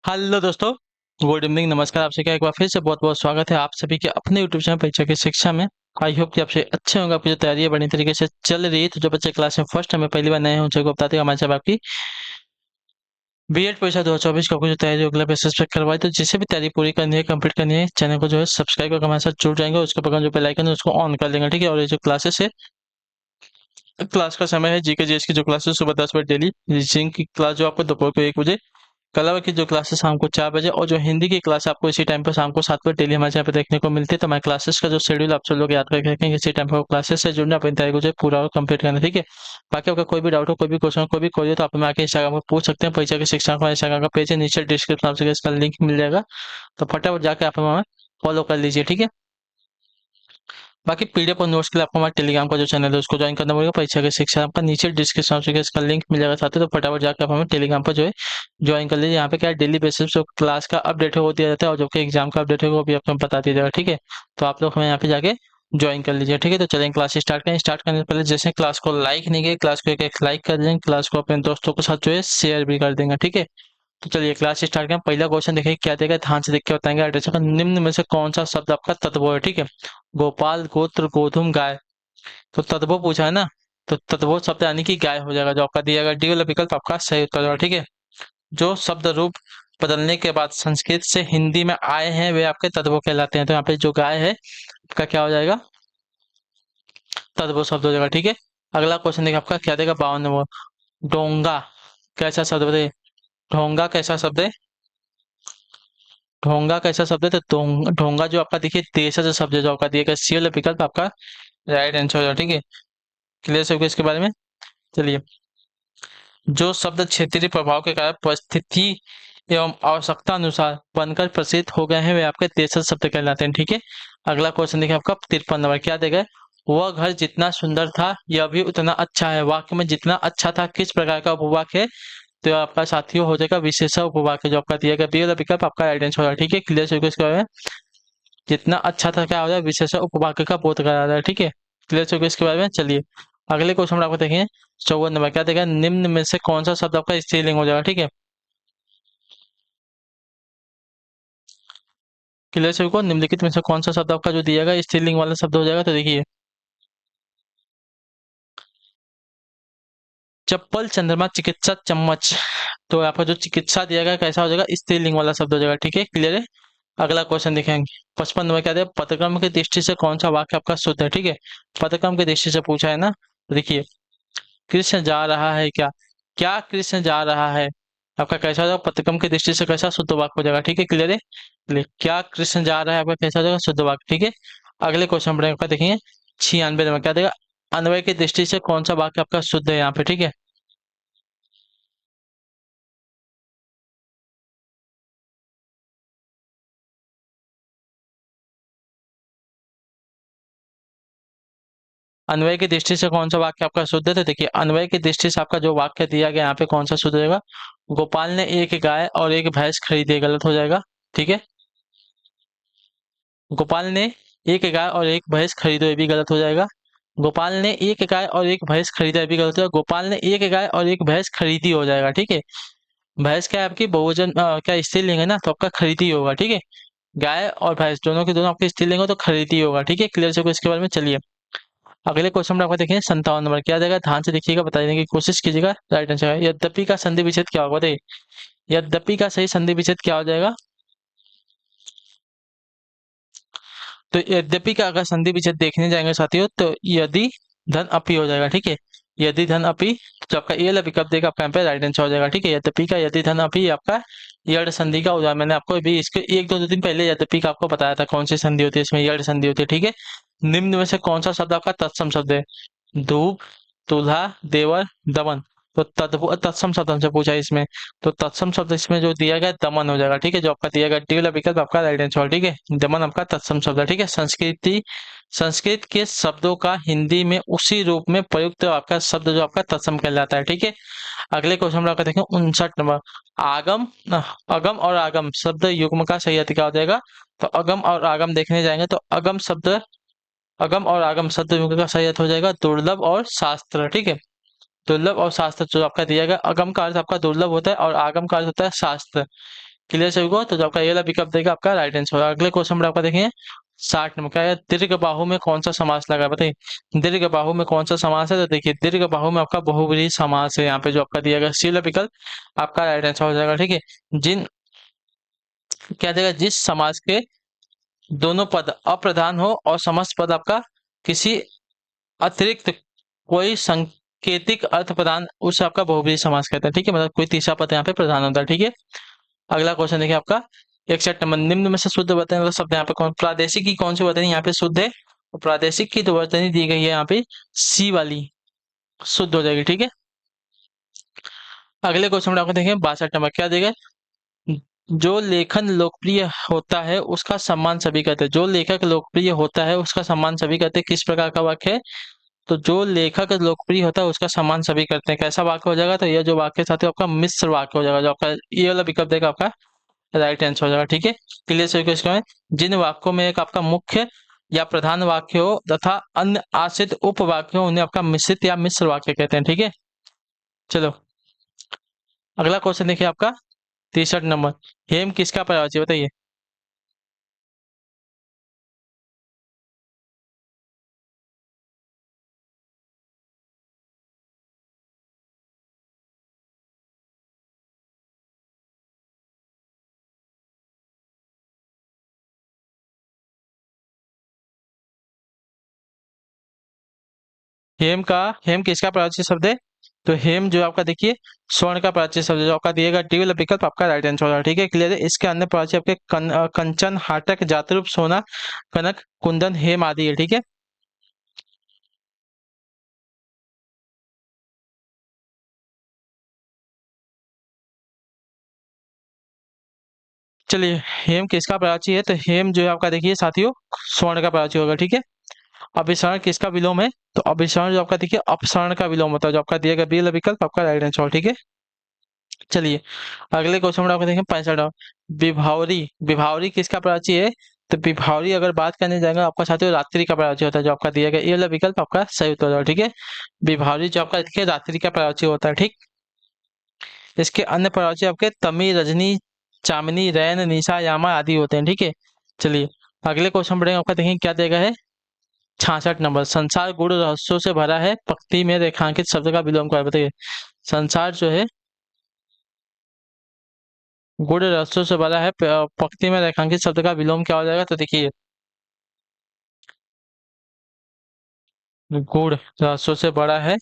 Hello दोस्तों, good evening, नमस्कार। आपसे क्या एक बार फिर से बहुत बहुत स्वागत है आप सभी के अपने यूट्यूब चैनल परीक्षा की शिक्षा में। आई होप कि आपसे अच्छे होंगे, आपकी जो तैयारी है बढ़िया तरीके से चल रही है। तो जो बच्चे क्लास में फर्स्ट टाइम पहली बार नए हैं उनको बताते हैं हमारे साहब आपकी बीएड परीक्षा 2024 का आपको जो तैयारी अगले बेसिस पे करवाई। तो जिसे भी तैयारी पूरी करनी है, कंप्लीट करनी है, चैनल को जो है सब्सक्राइब करके हमारे साथ जुड़ जाएंगे। उसके बगल जो बेल आइकन है उसको ऑन कर लेंगे, ठीक है। और ये जो क्लासेस है, क्लास का समय है जीके जीएस की जो क्लासेस सुबह 10 बजे डेली, रीजनिंग की क्लास जो आपको दोपहर को 1 बजे, कला की जो क्लासेस शाम को 4 बजे, और जो हिंदी की क्लास आपको इसी टाइम पर शाम को 7 बजे डेली हमारे यहाँ पे देखने को मिलती है। तो हमारे क्लासेस का जो शेड्यूल आप सब लोग याद करके रखेंगे, इसी टाइम पर क्लासेस से जुड़ना, अपनी तैयारी को जो है पूरा और कंप्लीट करना, ठीक है। बाकी आपका कोई भी डाउट हो, कोई भी क्वेश्चन हो, कोई भी कोई हो, तो आप हमें आके इंस्टाग्राम पर पूछ सकते हैं। परीक्षा की शिक्षा का इंस्टाग्राम का पेज है, नीचे डिस्क्रिप्शन आपसे इसका लिंक मिल जाएगा। तो फटाफट जाके आप हमें फॉलो कर लीजिए, ठीक है। बाकी पीडीएफ और नोट्स के लिए आपको हमारे टेलीग्राम का जो चैनल है उसको ज्वाइन करना पड़ेगा। परीक्षा की शिक्षा आपका नीचे डिस्क्रिप्शन में इसका लिंक मिल जाएगा साथ ही। तो फटाफट जाकर आप हमें टेलीग्राम पर जो है ज्वाइन कर लीजिए। यहाँ पे क्या है, डेली बेसिस जो क्लास का अपडेट है वो दिया जाता है, और जो कि एग्जाम का अपडेट है वो भी आपको बता दिया जाएगा, ठीक है। तो आप लोग हमें यहाँ पे जाके ज्वाइन कर लीजिए, ठीक है। तो चलें क्लास स्टार्ट करें। स्टार्ट करने से पहले जैसे क्लास को लाइक नहीं किए, क्लास को एक लाइक कर देंगे, क्लास को अपने दोस्तों के साथ जो है शेयर भी कर देंगे, ठीक है। तो चलिए क्लास स्टार्ट करें। पहला क्वेश्चन देखिए क्या देगा, ध्यान से देख के बताएंगे। एड्रेस का निम्न में से कौन सा शब्द आपका तत्व है, ठीक है। गोपाल, गोत्र, गोधुम, गाय। तो तत्वो पूछा है ना, तो तत्वो शब्द यानी कि गाय हो जाएगा। जो आपका दिया गया डी वाला विकल्प आपका सही उत्तर होगा, ठीक है। जो शब्द रूप बदलने के बाद संस्कृत से हिंदी में आए हैं वे आपके तत्वो कहलाते हैं। तो यहाँ पे जो गाय है आपका क्या हो जाएगा, तत्वो शब्द हो जाएगा, ठीक है। अगला क्वेश्चन देखिए आपका क्या देगा, 52 नंबर। डोंगा कैसा शब्द है, ढोंगा कैसा शब्द है, ढोंगा कैसा शब्द है। तो ढोंगा जो आपका देखिए देशज शब्द है, जो आपका दिया गया सी वाला विकल्प आपका राइट आंसर हो जाएगा, ठीक है। क्लियर से होगा इसके बारे में। चलिए, जो शब्द क्षेत्रीय प्रभाव के कारण परिस्थिति एवं आवश्यकता अनुसार बनकर प्रसिद्ध हो गए हैं वे आपके देशज शब्द कहलाते हैं, ठीक है। अगला क्वेश्चन देखिए आपका 53 नंबर क्या देगा, वह घर जितना सुंदर था यह भी उतना अच्छा है। वाक्य में जितना अच्छा था किस प्रकार का उपवाक्य है, तो आपका साथियों हो जाएगा विशेषण उपवाक्य। जो आपका दिया गया बी वाला विकल्प आपका राइट आंसर होगा, ठीक है। क्लियर से इसके बारे में। जितना अच्छा था क्या हो जाएगा, विशेषण उपवाक्य का बोध करा रहा है, ठीक है। क्लियर से इसके बारे में। चलिए अगले क्वेश्चन में आपको देखेंगे 54 नंबर क्या देगा, निम्न में से कौन सा शब्द आपका स्त्रीलिंग हो जाएगा, ठीक है। क्लियर से को निम्नलिखित में से कौन सा शब्द आपका जो दिया गया स्त्रीलिंग वाला शब्द हो जाएगा। तो देखिए, चप्पल, चंद्रमा, चिकित्सा, चम्मच। तो यहाँ पर जो चिकित्सा दिया गया कैसा हो जाएगा, स्त्रीलिंग वाला शब्द हो जाएगा, ठीक है। क्लियर है। अगला क्वेश्चन देखेंगे 55 नंबर क्या देगा, पदक्रम की दृष्टि से कौन सा वाक्य आपका शुद्ध है, ठीक है। पदक्रम की दृष्टि से पूछा है ना, तो देखिए, कृष्ण जा रहा है क्या, क्या कृष्ण जा रहा है, आपका कैसा हो जाएगा, पदक्रम की दृष्टि से कैसा शुद्ध वाक्य हो जाएगा, ठीक है। क्लियर है। चलिए, क्या कृष्ण जा रहा है आपका कैसा हो जाएगा, शुद्ध वाक्य, ठीक है। अगले क्वेश्चन पर आपका देखेंगे 96 नंबर क्या देगा, अन्वय की दृष्टि से कौन सा वाक्य आपका शुद्ध है यहाँ पे, ठीक है। अन्वय की दृष्टि से कौन सा वाक्य आपका शुद्ध है, तो देखिए अन्वय की दृष्टि से आपका जो वाक्य दिया गया यहाँ पे कौन सा शुद्ध रहेगा, गोपाल ने एक गाय और एक भैंस खरीदी, गलत हो जाएगा, ठीक है। गोपाल ने एक गाय और एक भैंस खरीदो, ये भी गलत हो जाएगा। गोपाल ने एक गाय और एक भैंस खरीदा, ये भी गलत हो जाएगा। गोपाल ने एक गाय और एक भैंस खरीदी हो जाएगा, ठीक है। भैंस क्या है आपकी बहुवचन, क्या स्त्रीलिंग है ना, तो आपका खरीदी होगा, ठीक है। गाय और भैंस दोनों के दोनों आपके स्त्रीलिंग हो तो खरीदी होगा, ठीक है। क्लियर से इसके बारे में। चलिए अगले क्वेश्चन में आपको देखें 57 नंबर क्या देगा, ध्यान से देखिएगा, बताने की कोशिश कीजिएगा। राइट आंसर है यद्यपि का संधि विच्छेद क्या होगा, बताइए। यद्यपि का सही संधि विच्छेद क्या हो जाएगा, तो यद्यपि का अगर संधि विच्छेद देखने जाएंगे साथियों, तो यदि धन अपी हो जाएगा, ठीक है। यदि धन अपी, तो आपका ये वाला विकल्प देगा आपका यहाँ पे राइट आंसर हो जाएगा, ठीक है। यद्यपि का यदि धन अपी आपका यड़ संधि का उदाहरण, मैंने आपको भी इसके एक दो दिन पहले यद्यपि का आपको बताया था कौन सी संधि होती है, इसमें यड़ संधि होती है, ठीक है। निम्न में से कौन सा शब्द आपका तत्सम शब्द है, धूप, दूल्हा, देवर, दमन। तो तत्सम शब्द हमसे पूछा है इसमें, तो तत्सम शब्द इसमें जो दिया गया दमन हो जाएगा, ठीक है। जो आपका दिया गया डी वाला विकल्प आपका राइट आंसर, ठीक है। दमन आपका तत्सम शब्द है, ठीक है। संस्कृति, संस्कृत के शब्दों का हिंदी में उसी रूप में प्रयुक्त आपका शब्द जो आपका तत्सम कहलाता है, ठीक है। अगले क्वेश्चन में आपका देखें 59 नंबर, आगम, अगम और आगम शब्द युग्म का सही अर्थ क्या हो जाएगा। तो अगम और आगम देखने जाएंगे तो अगम शब्द, अगम और आगम शब्द युग्म का सही अर्थ हो जाएगा दुर्लभ और शास्त्र, ठीक है। दुर्लभ और शास्त्र जो आपका दिया गया, अगम का अर्थ आपका दुर्लभ होता है और आगम का अर्थ होता है शास्त्र। क्लियर सभी को? तो जो आपका ये वाला विकल्प देगा आपका राइट आंसर। अगले क्वेश्चन में आपका देखेंगे 60 नंबर, क्या है? दीर्घ बाहु में कौन सा समास लगा है? बताइए दीर्घ बाहु में कौन सा समास है? तो देखिए दीर्घ बाहु में आपका बहुब्रीहि समास है, यहाँ पे जो आपका दिया गया सी वाला विकल्प आपका राइट आंसर हो जाएगा। ठीक है, जिन क्या देगा, जिस समास के दोनों पद अप्रधान हो और समस्त पद आपका किसी अतिरिक्त कोई सांकेतिक अर्थ प्रदान, उसे आपका बहुब्रीहि समास कहते हैं। ठीक है, मतलब कोई तीसरा पद यहाँ पे प्रधान होता है। ठीक है, अगला क्वेश्चन देखिए आपका 61 नंबर, निम्न में से शुद्ध वर्तनी वाला शब्द यहाँ पे कौन? प्रादेशिक की कौन सी वर्तनी यहाँ पे शुद्ध है? और प्रादेशिक की तो वर्तनी दी गई है यहाँ पे सी वाली, शुद्ध हो जाएगी। ठीक है, अगले क्वेश्चन में आपको देखेंगे 62 नंबर, क्या देगा? जो लेखन लोकप्रिय होता है उसका सम्मान सभी करते हैं। जो लेखक लोकप्रिय होता है उसका सम्मान सभी करते हैं, किस प्रकार का वाक्य है? तो जो लेखक लोकप्रिय होता है उसका सम्मान सभी करते हैं, कैसा वाक्य हो जाएगा? तो ये जो वाक्य साथ आपका मिश्र वाक्य हो जाएगा, जो आपका ये वाला विकल्प देगा आपका राइट आंसर हो जाएगा। ठीक है, क्लियर सभी क्वेश्चन है? जिन वाक्यों में एक आपका मुख्य या प्रधान वाक्य हो तथा अन्य आश्रित उपवाक्य हो उन्हें आपका मिश्रित या मिश्र वाक्य कहते हैं। ठीक है, चलो अगला क्वेश्चन देखिए आपका 63 नंबर, हेम किसका पर्यायवाची? बताइए। हेम का, हेम किसका पर्यायवाची शब्द है? तो हेम जो आपका देखिए स्वर्ण का पर्यायवाची शब्द है, जो आपका दिएगा डी वाला विकल्प आपका राइट आंसर होगा। ठीक है, क्लियर है? इसके अन्य पर्यायवाची आपके कंचन, हाटक, जातरूप, सोना, कनक, कुंदन, हेम आदि है। ठीक है, चलिए हेम किसका पर्यायवाची है? तो हेम जो है आपका देखिए साथियों स्वर्ण का पर्यायवाची होगा। ठीक है, अभिसरण किसका विलोम है? तो अभिसरण जो आपका देखिए अपसरण का विलोम होता है, जो आपका दिया गया बी वाला विकल्प आपका राइट आंसर। ठीक है, चलिए अगले क्वेश्चन में आपको देखें 65। विभावरी, विभावरी किसका पर्यायवाची है? तो विभावरी अगर बात करने जाएंगे आपका साथियों रात्रि का पर्यायवाची होता है, जो आपका दिया गया ये वाला विकल्प आपका सही उत्तर होगा। ठीक है, विभावरी जो आपका देखिए रात्रि का पर्यायवाची होता है। ठीक, इसके अन्य पर्यायवाची आपके तमी, रजनी, चांदनी, रैन, निशा, यामा आदि होते हैं। ठीक है, चलिए अगले क्वेश्चन बढ़ेंगे, आपका देखेंगे क्या देगा है 66 नंबर, संसार गूढ़ रहस्यों से भरा है, पंक्ति में रेखांकित शब्द का विलोम क्या है? बताइए। संसार जो है गूढ़ रहस्यों से भरा है, पंक्ति में रेखांकित शब्द का विलोम क्या हो जाएगा? तो देखिए गूढ़ रहस्यों से बड़ा है,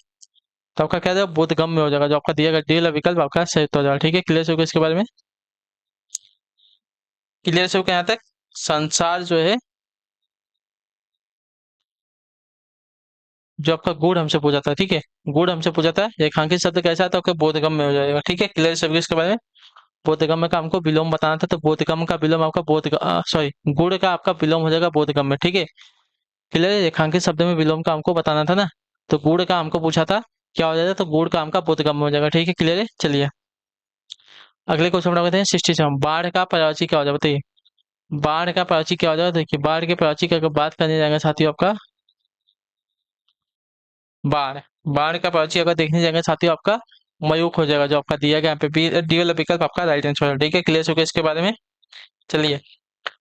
तो आपका क्या जाएगा? बोधगम्य में हो जाएगा, जो आपका दिया गया डी वाला विकल्प आपका सही उत्तर हो जाएगा। ठीक है, क्लियर से होगा इसके बारे में? क्लियर से होगा यहाँ तक? संसार जो है, जो आपका गुड़ हमसे पूछा था। ठीक है, गुड़ हमसे पूछा था, रेखांकित शब्द कैसा था? आपका बोधगम में हो जाएगा। ठीक है, क्लियर से होगा इसके बारे में? बोधगम्य का हमको विलोम बताना था, तो बोधगम का विलोम आपका सॉरी गुड़ का आपका विलोम हो जाएगा बोधगम में। ठीक है, क्लियर है? रेखांकित शब्द में विलोम का हमको बताना था ना, तो गुड़ का हमको पूछा था क्या हो जाएगा? तो गुड़ का हमका बोधगम में हो जाएगा। ठीक है, क्लियर है? चलिए अगले क्वेश्चन में कहते हैं 67, बाढ़ का पर्यायवाची क्या हो जाएगा? बताइए। बाढ़ का पर्यायवाची क्या हो जाएगा? देखिए बाढ़ के पर्यायवाची की अगर बात करने जाएंगे साथियों आपका बाढ़, बाढ़ का पर्यायवाची अगर देखने जाएंगे साथियों आपका मयूख हो जाएगा, जो आपका दिया गया यहाँ पे बी डी वाला विकल्प आपका राइट आंसर है। ठीक है, क्लियर हो गया इसके बारे में? चलिए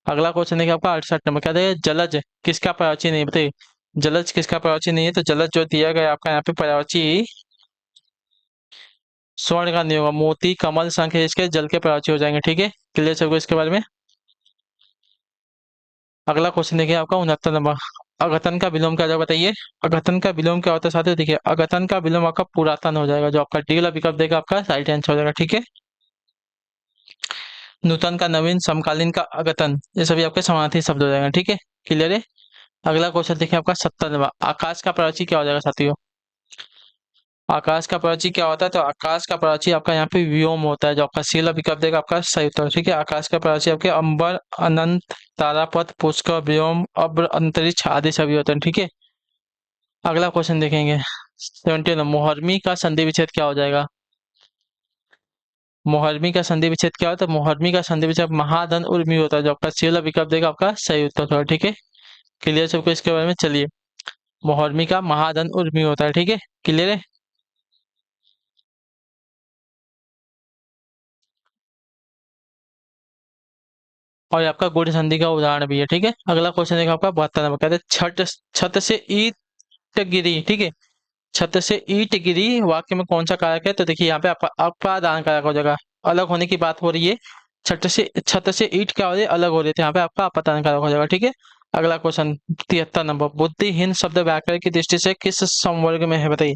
अगला क्वेश्चन देखिए आपका 68 नंबर, क्या है? जलज किसका पर्यायवाची नहीं है? बताइए। जलज किसका पर्यायवाची नहीं है? तो जलज जो दिया गया है आपका यहाँ पे पर्यायवाची स्वर्ण का नहीं होगा, मोती, कमल, शंख इसके जल के पर्यायवाची हो जाएंगे। ठीक है, क्लियर होगा इसके बारे में? अगला क्वेश्चन देखिए आपका 69 नंबर, अघतन का विलोम क्या होगा? बताइए। अघतन का विलोम क्या होता है साथियों? देखिए अघतन का विलोम आपका पुरातन हो जाएगा, जो आपका डी वाला विकल्प देगा आपका राइट आंसर हो जाएगा। ठीक है, नूतन का नवीन, समकालीन का अघतन, ये सभी आपके समानार्थी शब्द हो जाएंगे। ठीक है, क्लियर है? अगला क्वेश्चन देखिए आपका 70 नंबर, आकाश का पर्यायवाची क्या हो जाएगा साथियों? आकाश का पर्यायवाची क्या होता है? तो आकाश का पर्यायवाची आपका यहाँ पे व्योम होता है, जो आपका सी वाला विकल्प देगा आपका सही उत्तर। ठीक है, आकाश का पर्यायवाची आपके अंबर, अनंत, तारापथ, पुष्कर, व्योम, अब्र, अंतरिक्ष आदि सभी होते हैं। ठीक है, अगला क्वेश्चन देखेंगे 70, मुहर्मी का संधि विच्छेद क्या हो जाएगा? मुहर्मी का संधि विच्छेद क्या होता है? मुहर्मी का संधि विच्छेद महाधन उर्मी होता है, जो आपका सी वाला विकल्प देगा आपका सही उत्तर होगा। ठीक है, क्लियर सबको इसके बारे में? चलिए मुहर्मी का महाधन उर्मी होता है। ठीक है, क्लियर है? और ये आपका गुण संधि का उदाहरण भी है। ठीक है, अगला क्वेश्चन देखो आपका 72 नंबर, कहते हैं छत छत से ईंट गिरी। ठीक है, छत से ईंट गिरी वाक्य में कौन सा कारक है? तो देखिए यहाँ पे अपादान कारक हो जाएगा, अलग होने की बात हो रही है। छत से ईंट क्या हो रही है? अलग हो रही थी, यहाँ पे आपका अपादान कारक हो जाएगा। ठीक है, अगला क्वेश्चन 73 नंबर, बुद्धिहीन शब्द व्याकरण की दृष्टि से किस संवर्ग में है बताइए।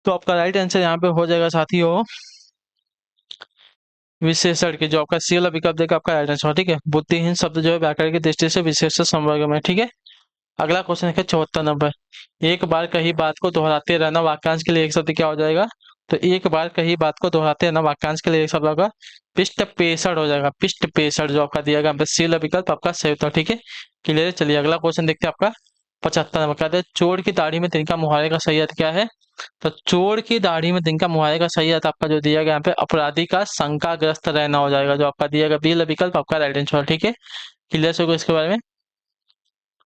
तो आपका राइट आंसर यहाँ पे हो जाएगा साथियों विशेषण के, जो आपका सी वाला विकल्प देगा आपका राइट आंसर। ठीक है, बुद्धिहीन शब्द जो है व्याकरण की दृष्टि से विशेष संवर्ग में। ठीक है, अगला क्वेश्चन है 74 नंबर, एक बार कही बात को दोहराते रहना वाक्यांश के लिए एक शब्द क्या हो जाएगा? तो एक बार कही बात को दोहराते रहना वाक्यांश के लिए एक शब्द होगा पिष्ट पेषण हो जाएगा। पिष्ट पेषण जो आपका दिया गया सी वाला विकल्प आपका सही उत्तर। ठीक है, क्लियर है। चलिए अगला क्वेश्चन देखते हैं आपका 75 नंबर, कहते हैं चोर की दाढ़ी में तिनका मुहावरे का सही अर्थ क्या है? तो चोर की दाढ़ी में तिनका मुहावरे का सही अर्थ आपका जो दिया गया यहाँ पे अपराधी का शंकाग्रस्त रहना हो जाएगा, जो आपका दिया गया बी वाला विकल्प आपका राइट आंसर। ठीक है, क्लियर होगा इसके बारे में।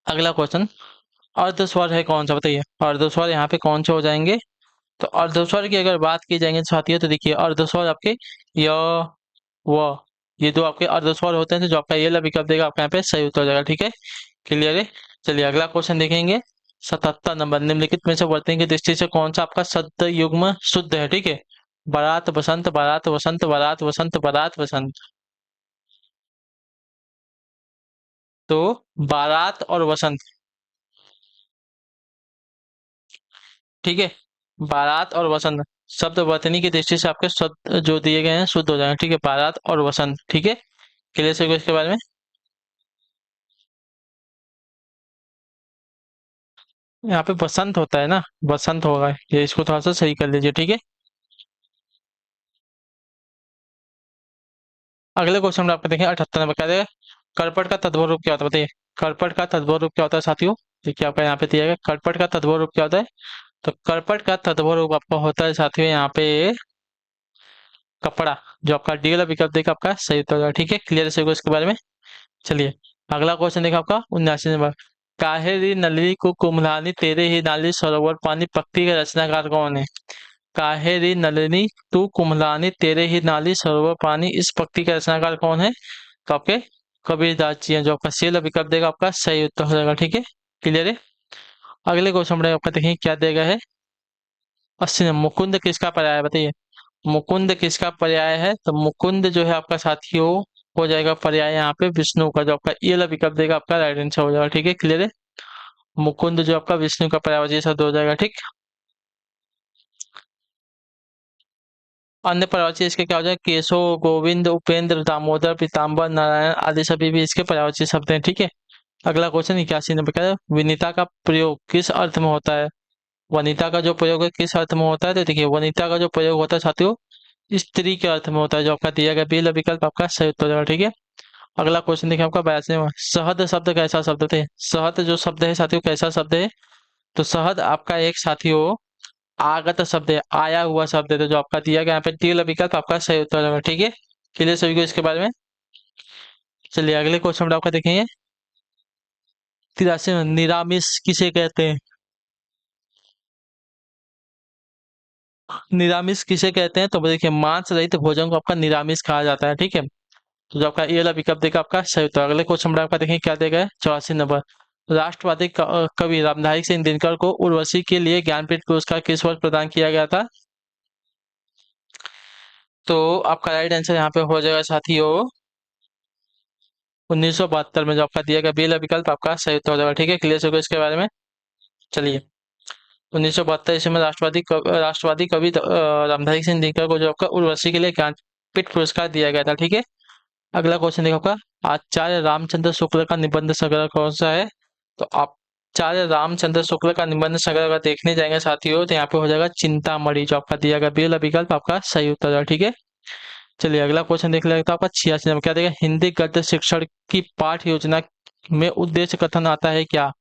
अगला क्वेश्चन, अर्धस्वर है कौन सा बताइए। अर्धस्वर यहाँ पे कौन से हो जाएंगे? तो अर्धस्वर की अगर बात की जाएंगे साथियों, तो देखिए अर्धस्वर आपके य व, ये दो आपके अर्धस्वर होते हैं, तो जो आपका ये वाला विकल्प देगा आपका यहाँ पे सही उत्तर हो जाएगा। ठीक है, क्लियर है। चलिए अगला क्वेश्चन देखेंगे 77 नंबर, निम्नलिखित में से वर्तनी की दृष्टि से कौन सा आपका शब्द युग्म शुद्ध है? ठीक है, बारात बसंत, बारात वसंत, बारात वसंत, बारात वसंत। तो बारात और वसंत, ठीक है, बारात और वसंत शब्द वर्तनी की दृष्टि से आपके शब्द जो दिए गए हैं शुद्ध हो जाएंगे। ठीक है, बारात और वसंत। ठीक है, क्लियर से इसके बारे में। यहाँ पे बसंत होता है ना, बसंत होगा, ये इसको थोड़ा सा सही कर लीजिए। ठीक है, अगले क्वेश्चन में आपको देखें 78 नंबर, क्या देगा करपट का तद्भव रूप क्या होता है बताइए। करपट का तद्भव रूप क्या होता है साथियों? देखिए आपका यहाँ पे दिया गया करपट का तद्भव रूप क्या होता है। तो करपट का तद्भव रूप आपका होता है साथियों यहाँ पे कपड़ा, जो आपका डी वाला विकल्प देगा आपका सही उत्तर होगा। ठीक है, क्लियर से इसके बारे में। चलिए अगला क्वेश्चन देखा आपका 79 नंबर, काहेरी नलिनी को कुम्भलानी तेरे ही नाली सरोवर पानी पक्ति का रचनाकार कौन है? काहेरी नलिनी तू कुम्भलानी तेरे ही नाली सरोवर पानी, इस पक्ति का रचनाकार कौन है? तो आपके कबीरदास जी हैं, जो आपका सी वाला विकल्प देगा आपका सही उत्तर हो जाएगा। ठीक है, क्लियर है। अगले क्वेश्चन में आपका देखिए क्या देगा है 80 नंबर, मुकुंद किसका पर्याय है बताइए। मुकुंद किसका पर्याय है? तो मुकुंद जो है आपका साथियों हो जाएगा पर्याय यहाँ पे विष्णु का, जो आपका ये वाला विकल्प देगा आपका राइट आंसर हो जाएगा। ठीक है, क्लियर है। मुकुंद जो आपका विष्णु का पर्यायवाची शब्द हो जाएगा। ठीक, अन्य पर्यायवाची इसके क्या हो जाएगा केशव, गोविंद, उपेंद्र, दामोदर, पीताम्बर, नारायण आदि सभी भी इसके पर्यायवाची शब्द हैं। ठीक है, अगला क्वेश्चन 81 नंबर का है, विनीता का प्रयोग किस अर्थ में होता है? वनिता का जो प्रयोग है किस अर्थ में होता है? तो देखिए वनिता का जो प्रयोग होता है साथियों स्त्री के अर्थ में होता है, जो आपका दिया गया बी विकल्प आपका सही उत्तर होगा। ठीक है, अगला क्वेश्चन देखिए आपका 82 में, शहद शब्द कैसा शब्द थे? शहद जो शब्द है साथियों कैसा शब्द है? तो शहद आपका एक साथियों आगत शब्द है, आया हुआ शब्द है, तो जो आपका दिया गया यहाँ पे डी वाला विकल्प आपका सही उत्तर होगा। ठीक है, क्लियर सभी को इसके बारे में। चलिए अगले क्वेश्चन में आपका देखेंगे 83 में, निरामिष किसे कहते हैं? निरामिष किसे कहते हैं? तो देखिए मांस रहित भोजन को आपका निरामिष कहा जाता है। ठीक है, तो जो आपका ये वाला विकल्प देगा आपका सही उत्तर। अगले क्वेश्चन में आपका देखें क्या देगा है 84 नंबर, राष्ट्रवादी कवि रामधारी सिंह दिनकर को उर्वशी के लिए ज्ञानपीठ पुरस्कार किस वर्ष प्रदान किया गया था? तो आपका राइट आंसर यहाँ पे हो जाएगा साथियों 1972 में, जो आपका दिया गया बी वाला विकल्प आपका सही उत्तर हो जाएगा। ठीक है, क्लियर होगा इसके बारे में। चलिए 1972 ईस्वी में राष्ट्रवादी कवि रामधारी सिंह दिनकर को जो आपका उर्वशी के लिए ज्ञानपीठ पुरस्कार दिया गया था। ठीक है, अगला क्वेश्चन देखो आपका आचार्य रामचंद्र शुक्ल का निबंध संग्रह कौन सा है? तो आचार्य रामचंद्र शुक्ल का निबंध संग्रह अगर देखने जाएंगे साथियों, तो यहाँ पे हो जाएगा चिंतामणि, जो आपका दिया गया बी वाला विकल्प आपका सही उत्तर है। ठीक है, चलिए अगला क्वेश्चन देख लेते हैं आपका 86 नंबर, क्या देगा हिंदी गद्य शिक्षण की पाठ योजना में उद्देश्य कथन आता है क्या?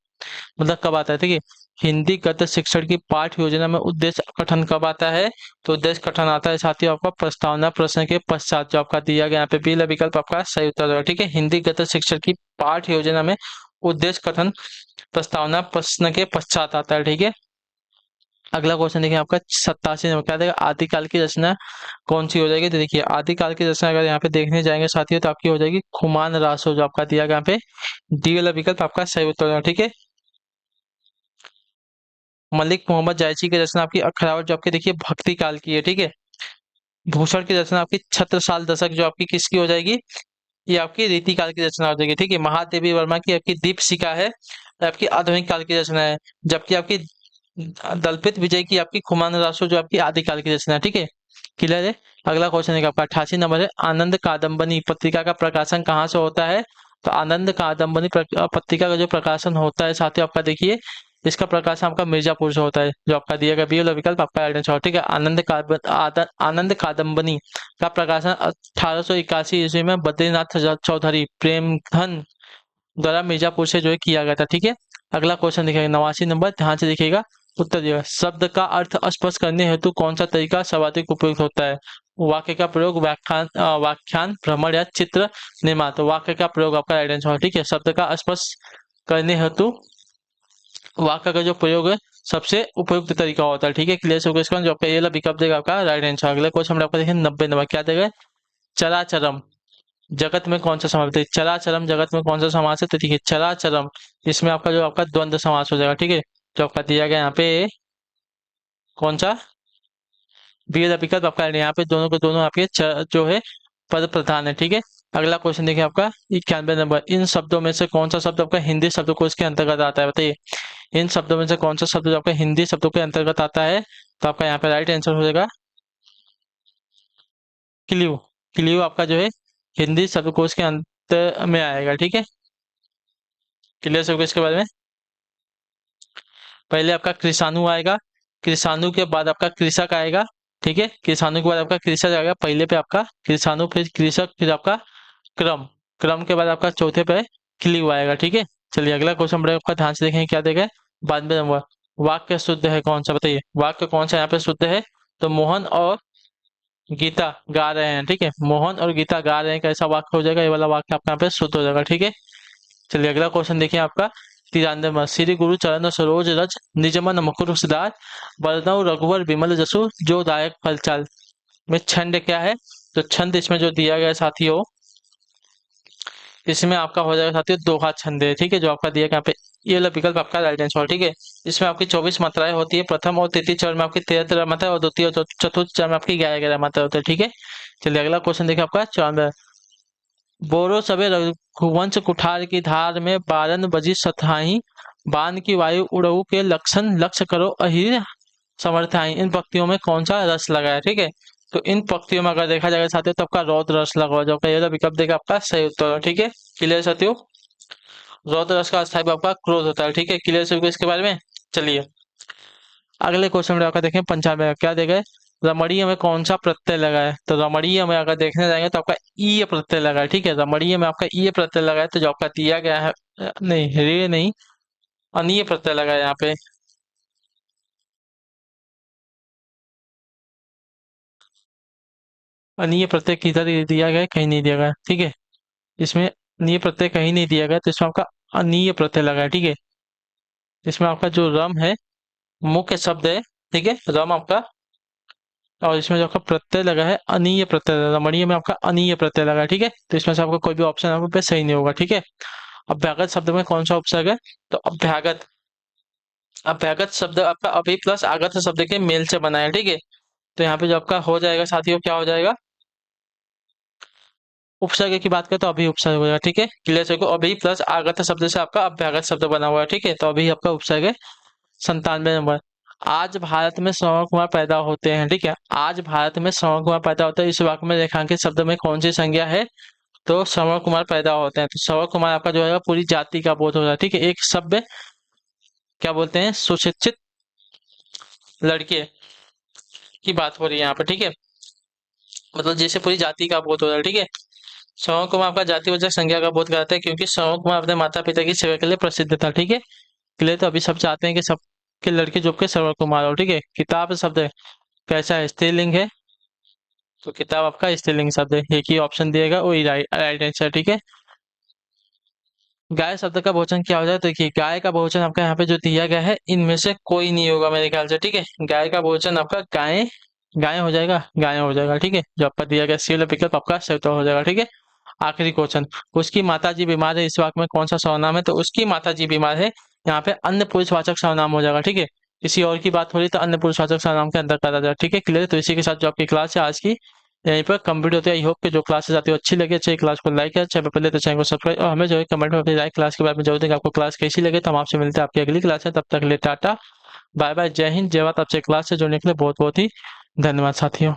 मतलब कब आता है? ठीक है, हिंदी गद्य शिक्षण की पाठ योजना में उद्देश्य कथन कब आता है? तो उद्देश्य कथन आता है साथियों आपका प्रस्तावना प्रश्न के पश्चात, जो आपका दिया गया यहाँ पे बी विकल्प आपका सही उत्तर होगा। ठीक है, हिंदी गद्य शिक्षण की पाठ योजना में उद्देश्य कथन प्रस्तावना प्रश्न के पश्चात आता है। ठीक है, अगला क्वेश्चन देखिए आपका 87 नंबर, क्या देगा, आदिकाल की रचना कौन सी हो जाएगी। तो देखिए आदिकाल की रचना अगर यहाँ पे देखने जाएंगे साथियों तो आपकी हो जाएगी खुमान रासो, जो आपका दिया गया यहाँ पे डी वाला विकल्प आपका सही उत्तर है। ठीक है। मलिक मोहम्मद जायसी की रचना आपकी अखरावत, जो आपकी देखिए भक्ति काल की है। ठीक है। भूषण की रचना आपकी छत्रसाल दशक, जो आपकी किसकी हो जाएगी, ये आपकी रीतिकाल की रचना हो जाएगी। ठीक है। महादेवी वर्मा की आपकी दीपशिखा है, आपकी आधुनिक काल की रचना है। जबकि आपकी दलपित विजय की आपकी खुमान रासो, जो आपकी आदिकाल की रचना है। ठीक है। क्लियर है। अगला क्वेश्चन है आपका 88 नंबर है, आनंद कादम्बनी पत्रिका का प्रकाशन कहाँ से होता है। तो आनंद कादम्बनी पत्रिका का जो प्रकाशन होता है साथियों आपका देखिए, इसका प्रकाशन आपका मिर्जापुर से होता है, जो आपका दिया गया बी वाला विकल्प आपका राइट आंसर। ठीक है। आनंद कादम्बनी का प्रकाशन 1881 ईस्वी में बद्रीनाथ चौधरी प्रेमधन द्वारा मिर्जापुर से जो है किया गया था। ठीक है। अगला क्वेश्चन देखिएगा 89 नंबर, ध्यान से देखिएगा, उत्तर दिएगा। शब्द का अर्थ स्पष्ट करने हेतु कौन सा तरीका सर्वाधिक उपयुक्त होता है। वाक्य का प्रयोग, व्याख्यान, भ्रमण या चित्र निर्माण। तो वाक्य का प्रयोग आपका राइट आंसर है। ठीक है। शब्द का स्पष्ट करने हेतु वाक्य का जो प्रयोग है सबसे उपयुक्त तरीका होता है। ठीक है। क्लियर से क्वेश्चन जो आपका ये वाला विकल्प देगा आपका राइट आंसर। अगला क्वेश्चन आपका देखिए 90 नंबर, क्या देगा, चराचरम जगत में कौन सा समास है। चराचरम जगत में कौन सा समास है। तो देखिए चराचरम, इसमें आपका जो आपका द्वंद्व समास हो जाएगा। ठीक है। जो आपका दिया गया यहाँ पे कौन सा बी वाला विकल्प आपका यहाँ पे दोनों के दोनों आपके जो है पद प्रधान है। ठीक है। अगला क्वेश्चन देखिए आपका 91 नंबर, इन शब्दों में से कौन सा शब्द आपका हिंदी शब्दकोश के अंतर्गत आता है, बताइए। इन शब्दों में से कौन सा शब्द जो आपका हिंदी शब्दों के अंतर्गत आता है। तो आपका यहाँ पे राइट आंसर हो जाएगा क्ल्यू। क्ल्यू आपका जो है हिंदी शब्दकोश के अंत में आएगा। ठीक है। क्लियर सब इसके बारे में। पहले आपका कृषाणु आएगा, कृषाणु के बाद आपका कृषक आएगा। ठीक है। कृषाणु के बाद आपका कृषक आएगा, पहले पे आपका कृषाणु, फिर कृषक, फिर आपका क्रम, क्रम के बाद आपका चौथे पे क्लीव आएगा। ठीक है। चलिए अगला क्वेश्चन बड़े आपका ध्यान से देखेंगे, क्या देगा, 92 नंबर, वाक्य शुद्ध है कौन सा, बताइए। वाक्य कौन सा यहाँ पे शुद्ध है। तो मोहन और गीता गा रहे हैं। ठीक है। मोहन और गीता गा रहे हैं, कैसा वाक्य हो जाएगा, ये वाला वाक्य आपका यहाँ पे शुद्ध हो जाएगा। ठीक है। चलिए अगला क्वेश्चन देखिए आपका 93 श्री गुरु चरण सरोज रज निजमन मुकुर सुधार वरनऊ रघुवर विमल जसु जो दायक फलचाल में छंद क्या है। तो छंद इसमें जो दिया गया है साथियों, इसमें आपका हो जाएगा साथियों दोहा छंद है। ठीक है। जो आपका दिया गया यहाँ पे ये वाला विकल्प आपका राइट आंसर। ठीक है। इसमें आपकी 24 मात्राएं होती है, प्रथम और तृतीय चरण में आपकी 13 मात्रा और द्वितीय और चतुर्थ चरण में आपकी 11 मात्रा होती है। ठीक है। चलिए अगला क्वेश्चन देखिए आपका 94, बोरो सबे रघुवंश कुठार की धार में बारन बजी सतहाई बान की वायु उड़ऊ के लक्षण लक्ष्य करो अहिर समर्थाई, इन पंक्तियों में कौन सा रस लगा है। ठीक है। तो इन पंक्तियों में अगर देखा जाएगा साथियों तो आपका रौद्र रस लगा हुआ, जो आपका ये वाला विकल्प देगा आपका सही उत्तर। ठीक है। क्लियर साथियों। रौद्र रस का स्थायी आपका क्रोध होता है। ठीक है। क्लियर सभी इसके बारे में। चलिए अगले क्वेश्चन में आपका देखें 95 क्या देगा, रमणीय में कौन सा प्रत्यय लगा है। तो रमणीय में अगर देखने जाएंगे तो आपका ई प्रत्यय लगा है। ठीक है। रमणीय में आपका ई प्रत्यय लगा है, तो जो आपका दिया गया है नहीं, रे नहीं, अनीय प्रत्यय लगा है यहाँ पे। अनीय प्रत्यय किधर दिया गया है, कहीं नहीं दिया गया है। ठीक है। इसमें अनीय प्रत्यय कहीं नहीं दिया गया, तो इसमें आपका अनीय प्रत्यय लगा है। ठीक है। इसमें आपका जो रम है मुख्य शब्द है। ठीक है। रम आपका, और इसमें जो आपका प्रत्यय लगा है अनीय प्रत्यय, रमणीय में आपका अनीय प्रत्यय लगा है। ठीक है। तो इसमें से आपका कोई भी ऑप्शन आपको पे सही नहीं होगा। ठीक है। अभ्यागत शब्द में कौन सा उपसर्ग है। तो अभ्यागत, अभ्यागत शब्द आपका अभि प्लस आगत शब्द के मेल से बना है। ठीक है। तो यहाँ पे जो आपका हो जाएगा साथियों, क्या हो जाएगा, उपसर्ग की बात करें तो अभी उपसर्ग होगा। ठीक है। क्लियर से को अभी प्लस आगत शब्द से आपका अभ्यागत शब्द बना हुआ है। ठीक है। तो अभी आपका उपसर्ग है। 97 नंबर, आज भारत में श्रवण कुमार पैदा होते हैं। ठीक है। आज भारत में श्रवण कुमार पैदा होता है, इस वाक्य में रेखांकित शब्द में कौन सी संज्ञा है। तो श्रवण कुमार पैदा होते हैं, तो श्रवण कुमार आपका जो है पूरी जाति का बोध हो रहा है। ठीक है। एक शब्द क्या बोलते हैं, सुशिक्षित लड़के की बात हो रही है यहाँ पे। ठीक है। मतलब जैसे पूरी जाति का बोध हो रहा है। ठीक है। श्रवण कुमार आपका जातिवाचक संज्ञा का बोध कराता है, क्योंकि श्रवण कुमार अपने माता पिता की सेवा के लिए प्रसिद्ध था। ठीक है। इसलिए तो अभी सब चाहते हैं कि सबके लड़के जो के श्रवण कुमार हो। ठीक है। किताब शब्द है कैसा है, स्त्रीलिंग है, तो किताब आपका स्त्रीलिंग शब्द है। एक ही ऑप्शन दिएगा वही राइट आंसर। ठीक है। गाय शब्द का बहुवचन क्या हो जाए? तो देखिए गाय का बहुवचन आपका यहाँ पे जो दिया गया है इनमें से कोई नहीं होगा मेरे ख्याल से, ठीक है। गाय का बहुवचन आपका गाय गाय हो जाएगा, गाय हो जाएगा, ठीक है। जो आपका दिया गया सी वाला विकल्प आपका सही उत्तर हो जाएगा, ठीक है। आखिरी क्वेश्चन, उसकी माताजी बीमार है, इस वाक्य में कौन सा सर्वनाम है? तो उसकी माताजी बीमार है, यहाँ पे अन्य पुरुषवाचक सर्वनाम हो जाएगा, ठीक है। किसी और की बात हो रही तो अन्य पुरुषवाचक सर्वनाम के अंदर करा जाएगा, ठीक है। क्लियर? तो इसी के साथ जो आपकी क्लास है आज की यहीं पर कंप्लीट होती है। आई होप कि जो क्लासेस आती है अच्छी लगे, अच्छी क्लास को लाइक है, चैनल पहले तो चैनल को सब्सक्राइब, और हमें जो है कमेंट में अपनी राय क्लास के बारे में जरूर देंगे। आपको क्लास कैसी लगे तो हम आपसे मिलते हैं आपकी अगली क्लास है, तब तक के लिए टाटा बाय बाय, जय हिंद, जय भारत। आपसे क्लास से जुड़ने के लिए बहुत बहुत ही धन्यवाद साथियों।